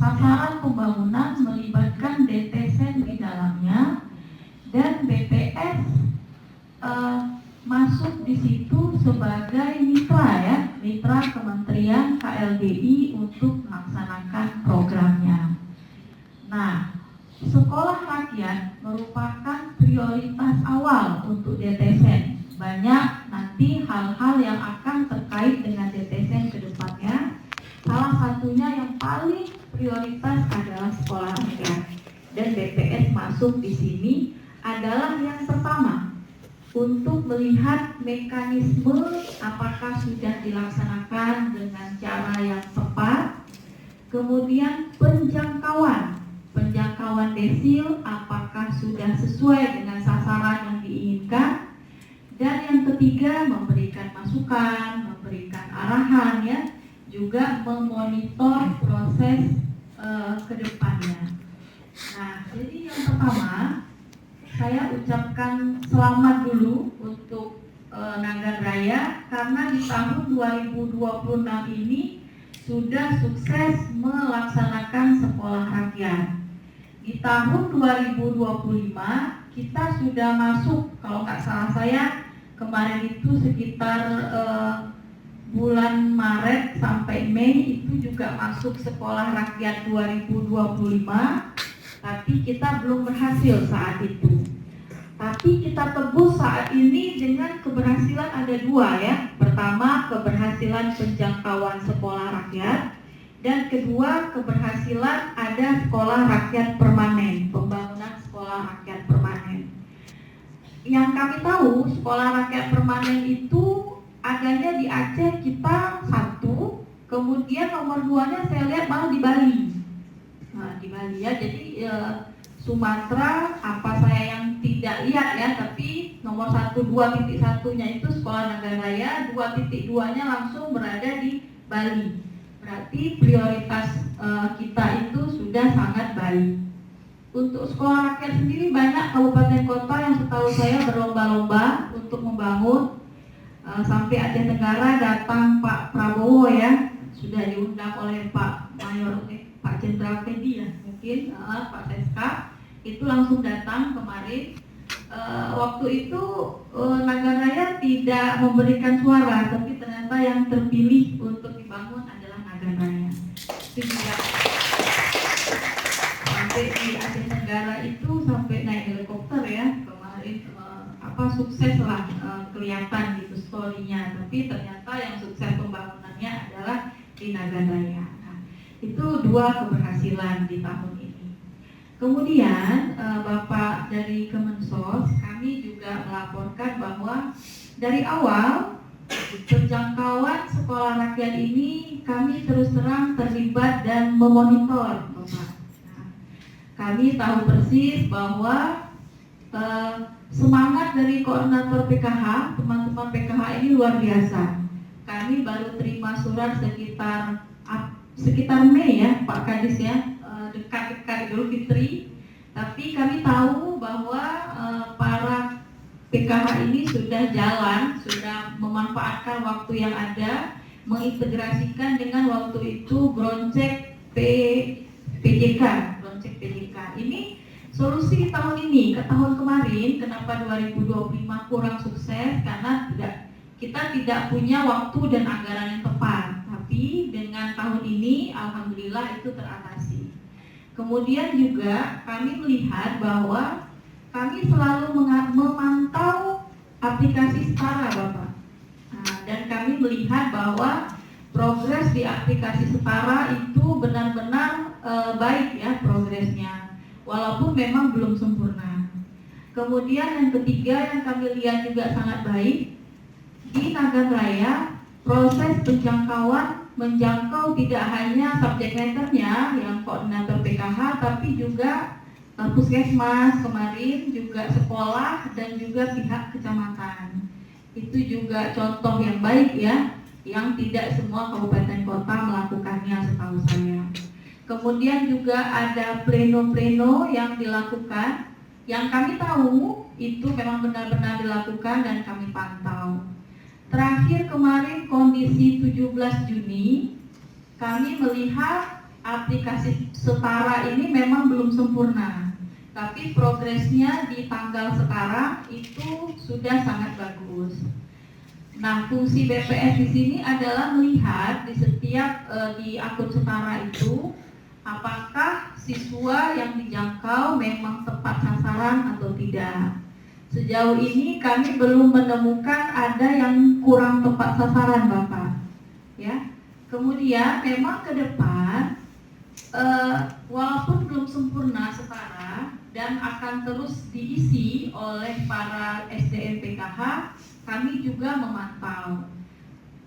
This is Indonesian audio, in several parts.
sasaran pembangunan melibatkan DTSEN di dalamnya, dan BPS masuk di situ sebagai mitra Kementerian KLDI untuk melaksanakan programnya. Nah, sekolah rakyat merupakan prioritas awal untuk DTSEN. Banyak nanti hal-hal yang akan terkait dengan DTSEN ke depannya. Salah satunya yang paling prioritas adalah sekolah rakyat. Dan BPS masuk di sini adalah yang pertama untuk melihat mekanisme apakah sudah dilaksanakan dengan cara yang tepat. Kemudian penjangkauan desil apakah sudah sesuai dengan sasaran yang diinginkan. Dan yang ketiga, memberikan masukan, memberikan arahan, ya, juga memonitor proses ke depannya. Nah, jadi yang pertama saya ucapkan selamat dulu untuk Nagan Raya karena di tahun 2026 ini sudah sukses melaksanakan sekolah rakyat. Di tahun 2025 kita sudah masuk, kalau nggak salah saya kemarin itu sekitar bulan Maret sampai Mei itu juga masuk sekolah rakyat 2025, tapi kita belum berhasil saat itu. Tapi kita tebus saat ini dengan keberhasilan ada dua, ya. Pertama, keberhasilan penjangkauan sekolah rakyat, dan kedua, keberhasilan ada sekolah rakyat permanen, pembangunan sekolah rakyat permanen. Yang kami tahu, sekolah rakyat permanen itu adanya di Aceh kita satu, kemudian nomor 2-nya saya lihat malah di Bali. Nah, di Bali, ya, jadi Sumatera apa saya yang tidak lihat, ya, tapi nomor 2.1-nya itu sekolah Nagan Raya, 2.2-nya langsung berada di Bali. Berarti prioritas kita itu sudah sangat baik. Untuk sekolah rakyat sendiri banyak kabupaten kota yang setahu saya berlomba-lomba untuk membangun. Sampai Aceh Tenggara datang Pak Prabowo, ya, sudah diundang oleh Pak Jenderal Teddy, ya, mungkin Pak Seska itu langsung datang kemarin. Waktu itu Nagan Raya tidak memberikan suara, tapi ternyata yang terpilih untuk dibangun adalah Nagan Raya. Itu juga sampai di Aceh Tenggara itu sampai naik helikopter, ya, kemarin sukses lah kelihatan gitu story-nya, tapi ternyata yang sukses pembangunannya adalah di Nagan Raya. Nah, itu dua keberhasilan di tahun ini. Kemudian Bapak dari Kemensos, kami juga melaporkan bahwa dari awal penjangkauan sekolah rakyat ini kami terus terang terlibat dan memonitor, Bapak. Nah, kami tahu persis bahwa semangat dari koordinator PKH, teman-teman PKH ini luar biasa. Kami baru terima surat sekitar Mei, ya, Pak Kadis, ya, dekat-dekat Idul Fitri. Tapi kami tahu bahwa para PKH ini sudah jalan, sudah memanfaatkan waktu yang ada, mengintegrasikan dengan waktu itu Broncek PJK. Ini solusi tahun ini ke tahun kemarin. Kenapa 2025 kurang sukses? Karena kita tidak punya waktu dan anggaran yang tepat. Tapi dengan tahun ini alhamdulillah itu teratasi. Kemudian juga kami melihat bahwa kami selalu memantau aplikasi Setara, Bapak. Nah, dan kami melihat bahwa progres di aplikasi Setara itu benar-benar baik, ya, progresnya, walaupun memang belum sempurna. Kemudian yang ketiga yang kami lihat juga sangat baik, di Nagan Raya proses penjangkauan menjangkau tidak hanya subjek matternya yang koordinator PKH, tapi juga puskesmas kemarin, juga sekolah, dan juga pihak kecamatan. Itu juga contoh yang baik, ya, yang tidak semua kabupaten kota melakukannya setahu saya. Kemudian juga ada pleno-pleno yang dilakukan, yang kami tahu itu memang benar-benar dilakukan dan kami pantau. Terakhir kemarin kondisi 17 Juni kami melihat aplikasi setara ini memang belum sempurna, tapi progresnya di tanggal sekarang itu sudah sangat bagus. Nah, fungsi BPS di sini adalah melihat di setiap di akun setara itu apakah siswa yang dijangkau memang tepat sasaran atau tidak. Sejauh ini kami belum menemukan ada yang kurang tepat sasaran, Bapak. Ya. Kemudian memang ke depan walaupun belum sempurna setara dan akan terus diisi oleh para SDM PKH, kami juga memantau.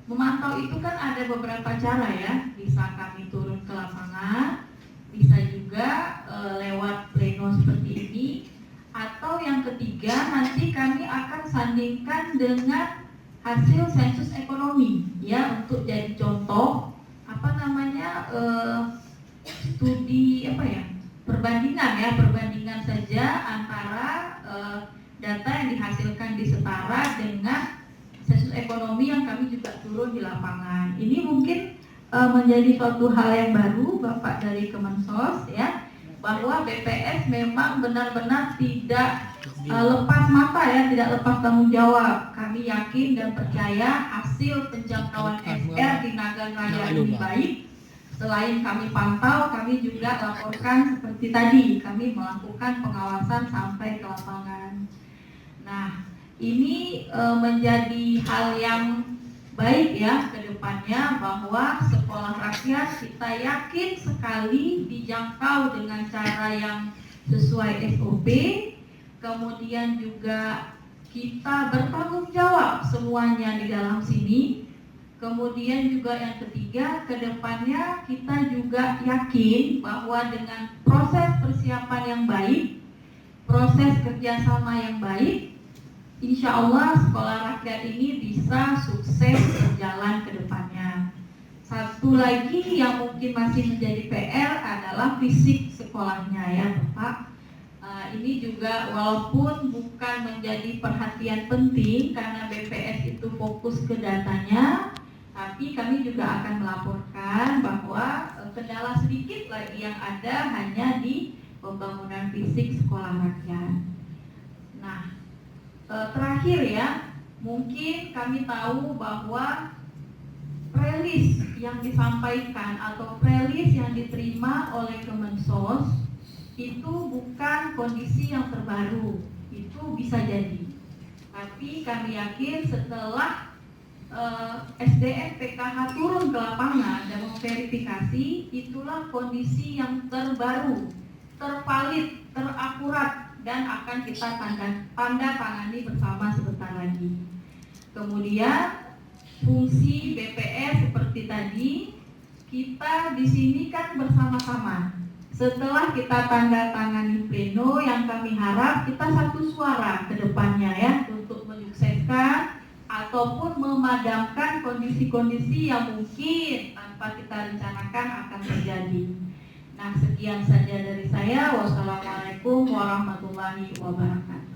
Memantau itu kan ada beberapa cara ya, bisa kami turun ke lapangan, bisa juga lewat pleno seperti ini, atau yang ketiga nanti kami akan sandingkan dengan hasil sensus ekonomi ya, untuk jadi contoh studi perbandingan saja antara data yang dihasilkan di setara dengan sensus ekonomi yang kami juga turun di lapangan. Ini mungkin menjadi suatu hal yang baru Bapak dari Kemensos ya, bahwa BPS memang benar-benar tidak lepas mata ya, tidak lepas tanggung jawab. Kami yakin dan percaya hasil penjangkauan SR di Nagan Raya ini baik. Selain kami pantau, kami juga laporkan seperti tadi, kami melakukan pengawasan sampai ke lapangan. Nah, ini menjadi hal yang baik ya ke depannya, bahwa sekolah rakyat kita yakin sekali dijangkau dengan cara yang sesuai SOP. Kemudian juga kita bertanggung jawab semuanya di dalam sini. Kemudian juga yang ketiga, ke depannya kita juga yakin bahwa dengan proses persiapan yang baik, proses kerjasama yang baik, insya Allah sekolah rakyat ini bisa sukses berjalan ke depannya. Satu lagi yang mungkin masih menjadi PR adalah fisik sekolahnya ya Bapak. Ini juga walaupun bukan menjadi perhatian penting karena BPS itu fokus ke datanya, tapi kami juga akan melaporkan bahwa kendala sedikit lagi yang ada hanya di pembangunan fisik sekolah rakyat. Nah, terakhir ya, mungkin kami tahu bahwa prelis yang disampaikan atau prelis yang diterima oleh Kemensos itu bukan kondisi yang terbaru, itu bisa jadi. Tapi kami yakin setelah SDM PKH turun ke lapangan dan memverifikasi, itulah kondisi yang terbaru, tervalid, terakurat, dan akan kita tanda tangani bersama sebentar lagi. Kemudian fungsi BPS seperti tadi, kita di sini kan bersama-sama. Setelah kita tanda tangani pleno, yang kami harap kita satu suara ke depannya ya, untuk menyukseskan ataupun memadamkan kondisi-kondisi yang mungkin tanpa kita rencanakan akan terjadi. Nah, sekian saja dari saya. Wassalamualaikum warahmatullahi wabarakatuh.